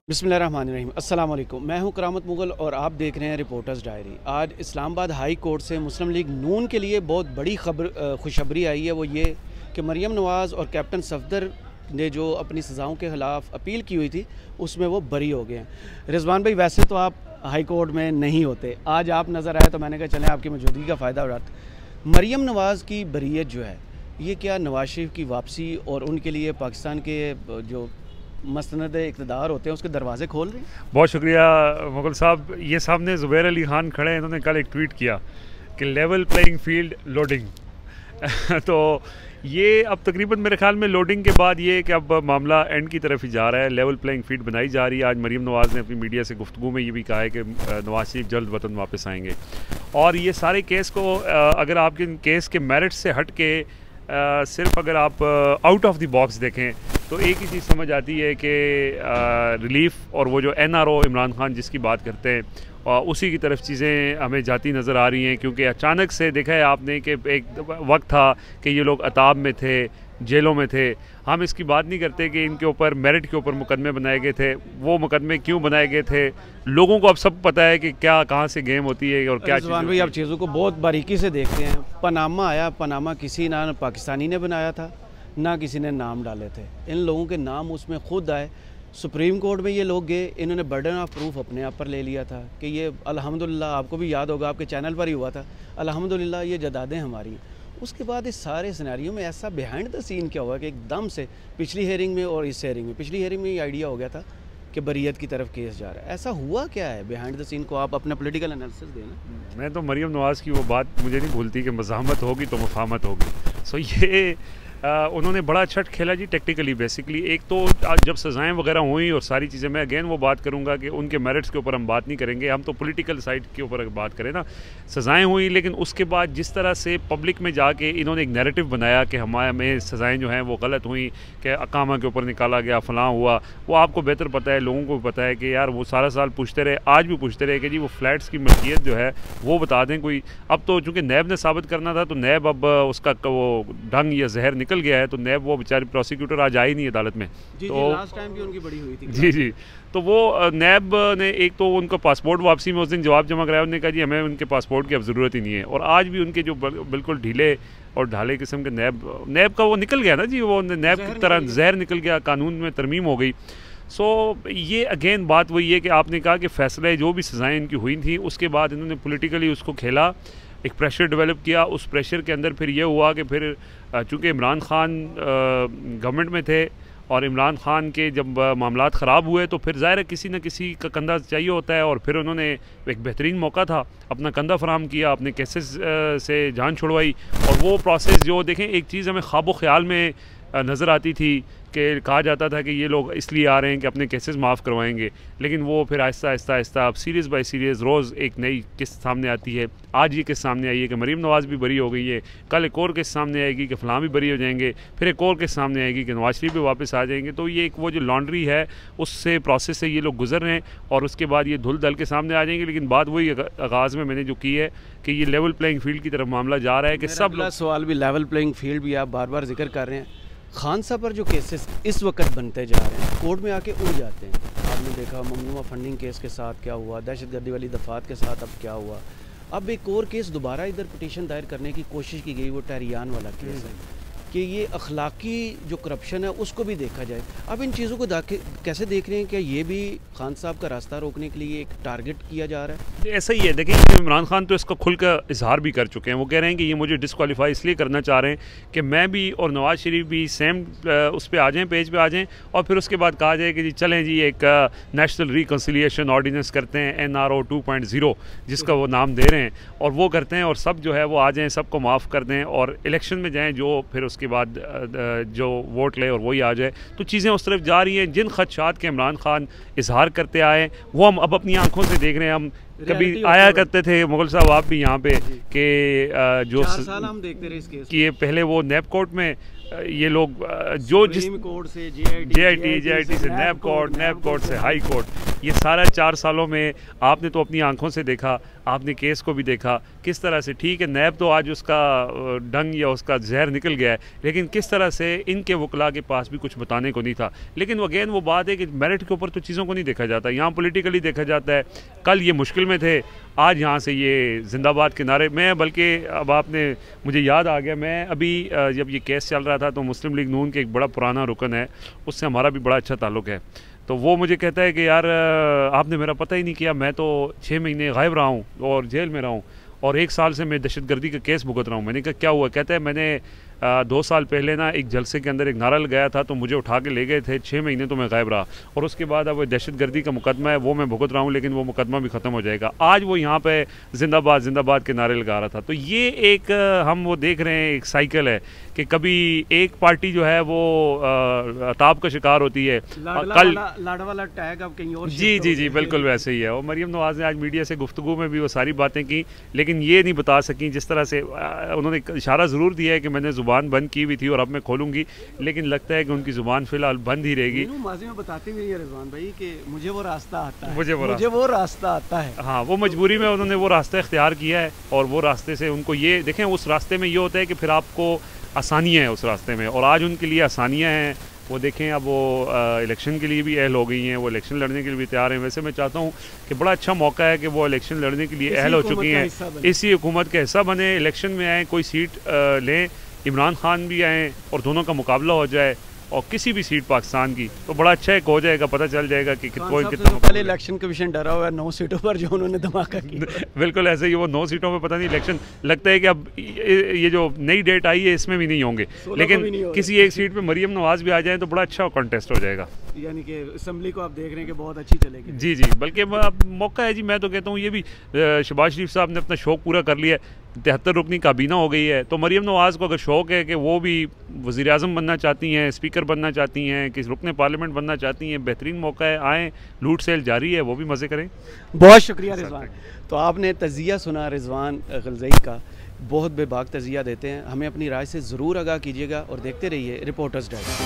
बिस्मिल्लाहिर्रहमानिर्रहीम। अस्सलाम वालेकुम। मैं हूं करामत मुगल और आप देख रहे हैं रिपोर्टर्स डायरी। आज इस्लामाबाद हाई कोर्ट से मुस्लिम लीग नून के लिए बहुत बड़ी खुशखबरी आई है। वो ये कि मरियम नवाज़ और कैप्टन सफदर ने जो अपनी सज़ाओं के ख़िलाफ़ अपील की हुई थी उसमें वो बरी हो गए हैं। रिजवान भाई, वैसे तो आप हाई कोर्ट में नहीं होते, आज आप नज़र आए तो मैंने कहा चलें आपकी मौजूदगी का फ़ायदा उठाते। मरियम नवाज़ की बरीयत जो है ये क्या नवाज शरीफ की वापसी और उनके लिए पाकिस्तान के जो मसनद इक़्तिदार होते हैं उसके दरवाजे खोल रहे हैं? बहुत शुक्रिया मुगल साहब। ये सामने ज़ुबैर अली ख़ान खड़े हैं, इन्होंने कल एक ट्वीट किया कि लेवल प्लेइंग फील्ड लोडिंग तो ये अब तकरीबन मेरे ख्याल में लोडिंग के बाद ये कि अब मामला एंड की तरफ ही जा रहा है, लेवल प्लेइंग फील्ड बनाई जा रही है। आज मरीम नवाज़ ने अपनी मीडिया से गुफ्तगू में ये भी कहा है कि नवाज शरीफ जल्द वतन वापस आएंगे। और ये सारे केस को अगर आपके केस के मेरिट से हट के सिर्फ अगर आप आउट ऑफ द बॉक्स देखें तो एक ही चीज़ समझ आती है कि रिलीफ और वो जो NRO इमरान खान जिसकी बात करते हैं उसी की तरफ चीज़ें हमें जाती नज़र आ रही हैं। क्योंकि अचानक से देखा है आपने कि एक वक्त था कि ये लोग अताब में थे, जेलों में थे। हम इसकी बात नहीं करते कि इनके ऊपर मेरिट के ऊपर मुकदमे बनाए गए थे। वो मुकदमे क्यों बनाए गए थे लोगों को अब सब पता है कि क्या कहाँ से गेम होती है और क्या चीज़। भाई, आप चीज़ों को बहुत बारीकी से देखते हैं। पनामा आया, पनामा किसी ना पाकिस्तानी ने बनाया था ना किसी ने नाम डाले थे। इन लोगों के नाम उसमें खुद आए। सुप्रीम कोर्ट में ये लोग गए, इन्होंने बर्डन ऑफ प्रूफ अपने आप पर ले लिया था कि ये अल्हम्दुलिल्लाह, आपको भी याद होगा आपके चैनल पर ही हुआ था, अल्हम्दुलिल्लाह ये जदादें हमारी। उसके बाद इस सारे सिनेरियो में ऐसा बिहाइंड द सीन क्या हुआ कि एकदम से पिछली हेयरिंग में और इस हेयरिंग में, पिछली हेयरिंग में ये आइडिया हो गया था कि बरीयत की तरफ केस जा रहा है। ऐसा हुआ क्या है बिहाइंड द सीन को आप अपना पॉलिटिकल एनालिसिस देना। मैं तो मरियम नवाज़ की वो बात मुझे नहीं भूलती कि मज़ाहमत होगी तो मुफाहमत होगी। सो ये उन्होंने बड़ा अच्छा खेला जी टेक्निकली। बेसिकली एक तो आज जब सज़ाएँ वगैरह हुई और सारी चीज़ें, मैं अगेन वो बात करूँगा कि उनके मेरिट्स के ऊपर हम बात नहीं करेंगे, हम तो पॉलिटिकल साइड के ऊपर बात करें ना। सज़ाएँ हुई लेकिन उसके बाद जिस तरह से पब्लिक में जाके इन्होंने एक नैरेटिव बनाया कि हमें सज़ाएँ जो हैं वो गलत हुई, कि अकामा के ऊपर निकाला गया, फ़लाँ हुआ। वो आपको बेहतर पता है, लोगों को भी पता है कि यार वो सारा साल पूछते रहे, आज भी पूछते रहे कि जी वो फ्लैट्स की मलकियत जो है वो बता दें कोई। अब तो चूँकि नैब ने साबित करना था तो नैब अब उसका वो ढंग या जहर निकल गया है, तो नैब वो बेचारी प्रोसिक्यूटर आज आई नहीं अदालत में। तो लास्ट टाइम भी उनकी बड़ी हुई थी। जी तो वो नैब ने एक तो उनका पासपोर्ट वापसी में उस दिन जवाब जमा कराया, उन्होंने कहा जी हमें उनके पासपोर्ट की अब ज़रूरत ही नहीं है। और आज भी उनके जो बिल्कुल ढीले और ढाले किस्म के नैब का वो निकल गया ना जी, वो नैब की तरह जहर निकल गया, कानून में तरमीम हो गई। सो ये अगेन बात वही है कि आपने कहा कि फ़ैसला जो भी सज़ाएँ इनकी हुई थी उसके बाद इन्होंने पॉलिटिकली उसको खेला, एक प्रेशर डेवलप किया। उस प्रेशर के अंदर फिर ये हुआ कि फिर चूँकि इमरान खान गवर्नमेंट में थे और इमरान खान के जब मामलात ख़राब हुए तो फिर ज़ाहिर है किसी न किसी का कंधा चाहिए होता है। और फिर उन्होंने एक बेहतरीन मौका था, अपना कंधा फराहम किया, अपने केसेस से जान छुड़वाई। और वो प्रोसेस जो देखें, एक चीज़ हमें ख्वाब ख्याल में नज़र आती थी कि कहा जाता था कि ये लोग इसलिए आ रहे हैं कि अपने केसेस माफ़ करवाएंगे, लेकिन वो फिर आहिस्ता आहिस्ता आहिस्ता अब सीरीज़ बाय सीरीज़ रोज़ एक नई किस्त सामने आती है। आज ये किस्त सामने आई है कि मरीम नवाज़ भी बरी हो गई है, कल एक और किस्त सामने आएगी कि फ़लाँ भी बरी हो जाएंगे, फिर एक और किस्त सामने आएगी कि नवाज शरीफ भी वापस आ जाएंगे। तो ये एक वो जो लॉन्ड्री है उससे प्रोसेस से ये लोग गुजर रहे हैं और उसके बाद ये धुल दल के सामने आ जाएंगे। लेकिन बात वही आगाज़ में मैंने जो की है कि ये लेवल प्लेइंग फील्ड की तरफ मामला जा रहा है कि सब सवाल भी लेवल प्लेइंग फील्ड भी आप बार बार जिक्र कर रहे हैं। खान साहब पर जो केसेस इस वक्त बनते जा रहे हैं कोर्ट में आके उड़ जाते हैं। आपने देखा ममनुआ फंडिंग केस के साथ क्या हुआ, दहशतगर्दी वाली दफात के साथ अब क्या हुआ। अब एक और केस दोबारा इधर पिटीशन दायर करने की कोशिश की गई, वो टहरियान वाला केस है कि ये अखलाकी जो करप्शन है उसको भी देखा जाए। अब इन चीज़ों को कैसे देख रहे हैं? क्या ये भी खान साहब का रास्ता रोकने के लिए एक टारगेट किया जा रहा है? ऐसा ही है। देखिए इमरान खान तो इसका खुल का इजहार भी कर चुके हैं। वो कह रहे हैं कि ये मुझे डिस्क्वालीफाई इसलिए करना चाह रहे हैं कि मैं भी और नवाज शरीफ भी सेम उस पर आ जाएँ, पेज पे आ जाएँ और फिर उसके बाद कहा जाए कि जी चलें जी एक नेशनल रिकन्सिलिएशन ऑर्डिनेंस करते हैं, NRO 2.0 जिसका वो नाम दे रहे हैं, और वो करते हैं और सब जो है वो आ जाएँ, सबको माफ़ कर दें और इलेक्शन में जाएँ जो फिर उसके बाद जो वोट ले और वही आ जाए। तो चीज़ें उस तरफ जा रही हैं। जिन खदशात के इमरान खान इजहार करते आए वो हम अब अपनी आंखों से देख रहे हैं। हम कभी आया करते थे मुगल साहब आप भी यहाँ पे कि जो 4 साल हम देखते रहे इस केस कि ये पहले वो नैब कोर्ट में ये लोग जो जिस कोर्ट से JIT से नैब कोर्ट से हाई कोर्ट, ये सारा 4 सालों में आपने तो अपनी आंखों से देखा, आपने केस को भी देखा किस तरह से। ठीक है, नैब तो आज उसका डंग या उसका जहर निकल गया है, लेकिन किस तरह से इनके वकला के पास भी कुछ बताने को नहीं था। लेकिन अगेन वो बात है कि मेरिट के ऊपर तो चीज़ों को नहीं देखा जाता, यहाँ पॉलिटिकली देखा जाता है। कल ये मुश्किल में थे, आज यहाँ से ये जिंदाबाद के नारे में, बल्कि अब आपने मुझे याद आ गया, मैं अभी जब ये केस चल रहा था तो मुस्लिम लीग नून के एक बड़ा पुराना रुकन है, उससे हमारा भी बड़ा अच्छा ताल्लुक़ है। तो वो मुझे कहता है कि यार आपने मेरा पता ही नहीं किया, मैं तो 6 महीने गायब रहा हूँ और जेल में रहा हूँ और 1 साल से मैं दहशतगर्दी का केस भुगत रहा हूँ। मैंने कहा क्या हुआ? कहता है मैंने 2 साल पहले ना एक जलसे के अंदर एक नारा लगाया था तो मुझे उठा के ले गए थे, 6 महीने तो मैं गायब रहा और उसके बाद अब वो दहशतगर्दी का मुकदमा है वो मैं भुगत रहा हूँ, लेकिन वो मुकदमा भी ख़त्म हो जाएगा। आज वो यहाँ पे जिंदाबाद जिंदाबाद के नारे लगा रहा था। तो ये एक हम वो देख रहे हैं, एक साइकिल है कि कभी एक पार्टी जो है वो ताब का शिकार होती है, कल लाड वाला टैग अब कहीं और। जी बिल्कुल वैसे ही है। और मरियम नवाज़ ने आज मीडिया से गुफ्तगू में भी वो सारी बातें की, लेकिन ये नहीं बता सकी जिस तरह से उन्होंने इशारा ज़रूर दिया है कि मैंने ज़ुबान बंद की हुई थी और अब मैं खोलूंगी, लेकिन लगता है कि उनकी ज़ुबान फिलहाल बंद ही रहेगी। माजी में बताते हुए रिजवान भाई कि मुझे वो रास्ता आता है, मुझे वो रास्ता आता है। हाँ, वो मजबूरी में उन्होंने वो रास्ता इख्तियार किया है और वो रास्ते से उनको ये देखें, उस रास्ते में ये होता है कि फिर आपको आसानियाँ हैं उस रास्ते में, और आज उनके लिए आसानियाँ हैं। वो देखें अब वो इलेक्शन के लिए भी अहल हो गई हैं, वो इलेक्शन लड़ने के लिए भी तैयार हैं। वैसे मैं चाहता हूँ कि बड़ा अच्छा मौका है कि वो इलेक्शन लड़ने के लिए अहल हो चुकी हैं, इसी हुकूमत का हिस्सा बने, इलेक्शन में आएँ, कोई सीट लें, इमरान खान भी आएँ और दोनों का मुकाबला हो जाए और किसी भी सीट पाकिस्तान की, तो बड़ा अच्छा एक हो जाएगा, पता चल जाएगा कि कितना। पहले इलेक्शन कमीशन डरा हुआ है 9 सीटों पर जो उन्होंने धमाका किया। बिल्कुल ऐसे ही, वो 9 सीटों में पता नहीं इलेक्शन लगता है कि अब ये जो नई डेट आई है इसमें भी नहीं होंगे, लेकिन किसी एक सीट पे मरियम नवाज भी आ जाए तो बड़ा अच्छा कॉन्टेस्ट हो जाएगा। यानी कि असम्बली को आप देख रहे हैं कि बहुत अच्छी चलेगी। जी बल्कि मौका है जी। मैं तो कहता हूँ ये भी शहबाज शरीफ साहब ने अपना शौक़ पूरा कर लिया है, 73 रुकनी काबीना हो गई है, तो मरियम नवाज़ को अगर शौक़ है कि वो भी वज़ीर आज़म बनना चाहती हैं, स्पीकर बनना चाहती हैं, कि रुकने पार्लियामेंट बनना चाहती हैं, बेहतरीन मौका है, आएँ, लूट सेल जारी है, वो भी मज़े करें। बहुत शुक्रिया रिजवान। तो आपने तज़िया सुना रिजवान ग़लज़ई का, बहुत बेबाक तज़िया देते हैं। हमें अपनी राय से ज़रूर आगाह कीजिएगा और देखते रहिए रिपोर्टर्स डायरी।